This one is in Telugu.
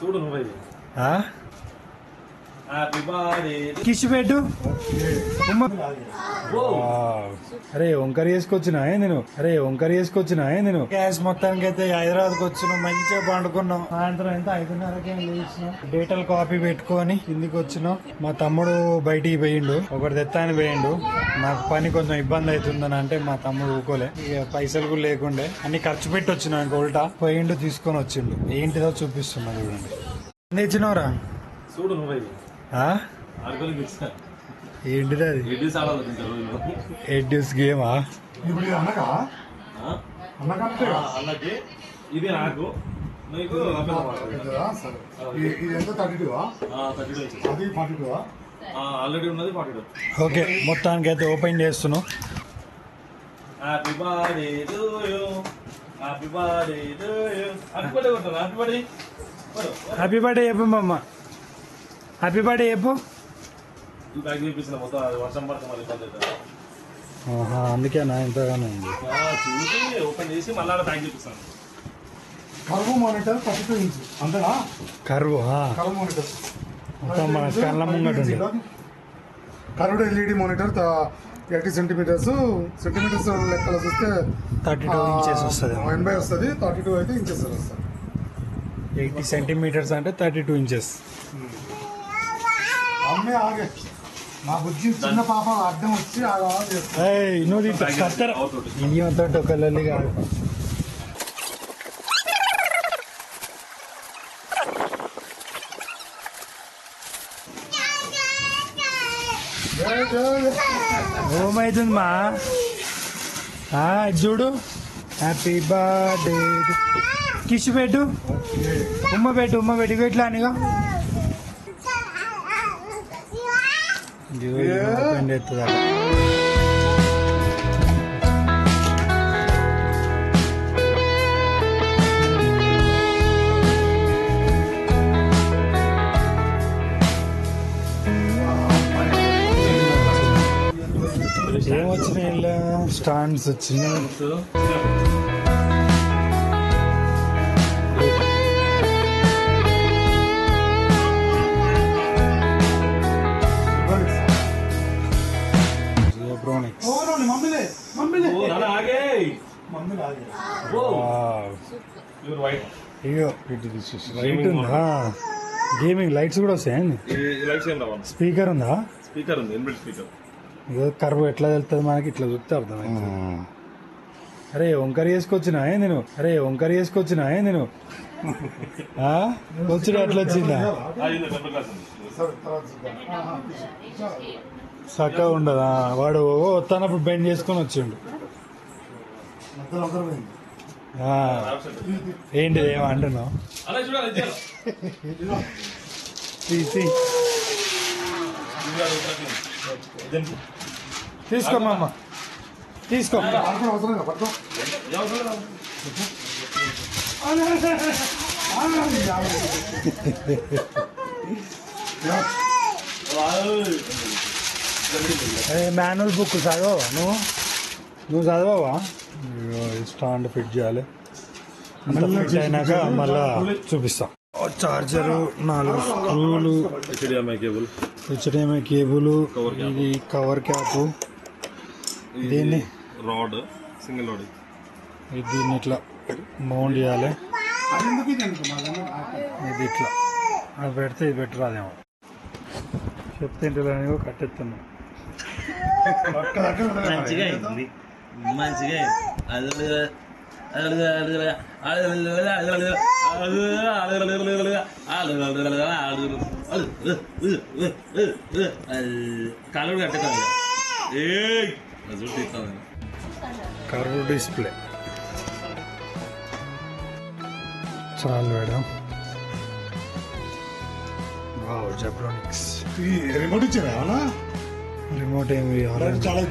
చూడు నువ్వు కిష్ పెట్టు. అరే వంకర వేసుకొచ్చినా నేను గ్యాస్ మొత్తానికి అయితే హైదరాబాద్కి వచ్చినాం. మంచిగా పండుకున్నాం. సాయంత్రం ఎంత 5:30కే లేచినాం. డేటల్ కాఫీ పెట్టుకొని కిందికి వచ్చినాం. మా తమ్ముడు బయటికి పోయిండు, ఒకటి తెత్తాని పోయిండు. నాకు పని కొంచెం ఇబ్బంది అవుతుందని అంటే మా తమ్ముడు ఊకోలే. ఇక పైసలు కూడా లేకుండే అన్ని ఖర్చు పెట్టి వచ్చినా. ఇంక ఉల్టా పోయిండు, తీసుకొని వచ్చిండు. ఏంటిదో చూపిస్తున్నా చూడండి. తెచ్చినవరా చూడు నువ్వు. ఏంటిది అది? ఎడ్యూస్ గేమా? ఇది నాకు ఆల్రెడీ ఉన్నది 42. ఓకే, మొత్తానికి అయితే ఓపెన్ చేస్తున్నాం. Happy birthday to you, happy birthday to you. Happy birthday కొట్టారు. హ్యాపీ బర్త్డే చెప్పు మమ్మ. హ్యాపీ బర్త్డే చెప్పు. బ్యాగ్ చూపించిన మొత్తం వర్షం పడతాం మళ్ళీ ఇబ్బంది అవుతుంది. అందుకేనా ఇంతగానే ఉంది. చూసి ఓపెన్ చేసి మళ్ళీ బ్యాగ్ చూపిస్తాను. కర్వ్ మానిటర్ 32 ఇంచ్ అంతేనా? కర్వ్ మానిటర్ మొత్తం మన కళ్ళ ముంగట ఉంది. కర్వ్డ్ ఎల్ఈడి మానిటర్ 80 సెంటీమీటర్స్ లెక్కలు చూస్తే 32 ఇంచెస్ వస్తుంది. 80 వస్తుంది. 32 అయితే ఇంచెస్ వస్తుంది. 80 సెంటీమీటర్స్ అంటే 32 ఇంచెస్. అమ్మే ఆగే నా బుజ్జి చిన్న పాప అర్థం వచ్చి నువ్వు ఇయ్యంతో ఒక లల్లి కాదు. ఏమైతుంది మా చూడు. హ్యాపీ బర్త్డే కిష్ పెట్టు. ఉమ్మ పెట్టు ఎట్లా అనిగా ఓపెన్ చేస్తుందా? ఏమొచ్చినాయి? ఇలా స్టాండ్స్ వచ్చినాయి. లైట్ ఉందా? గేమింగ్ లైట్స్ కూడా వస్తాయండి. స్పీకర్ ఉందా? స్పీకర్ ఉంది, ఇన్బిల్ట్ స్పీకర్. ఇదో కర్వ్ ఎట్లా వెళ్తుంది మనకి, ఇట్లా చూస్తే అర్థమైంది. అరే వంకర వేసుకొచ్చినా నేను వచ్చి అట్లా వచ్చిందా? చక్కగా ఉండదా? వాడు వస్తానప్పుడు బెండ్ చేసుకొని వచ్చిండు. ఏంటి ఏమంటున్నావు? తీసుకోమ్మా, తీసుకో. మాన్యువల్ బుక్ చదవవా నువ్వు చదవవా? స్టాండ్ ఫిట్ చేయాలి. ఫిట్ అయినాక మళ్ళా చూపిస్తా. చార్జరు, 4 స్క్రూలు, హెచ్డిఎంఐ కేబుల్, ఇది కవర్ క్యాప్, దీన్ని రాడ్, సింగిల్ రాడ్. దీన్ని ఇట్లా మౌంట్ చేయాలి. ఇది ఇట్లా పెడితే ఇది పెట్టరాదేమో. చెప్తే ఇంట్లో కట్టెత్తున్నా. మంచిగా కాలు కట్టేది. కర్వ్ డిస్ప్లే చాలు మేడం. వావ్, జెబ్రానిక్స్ రిమోట్ ఇచ్చారా? రిమోట్ ఏమి చాలా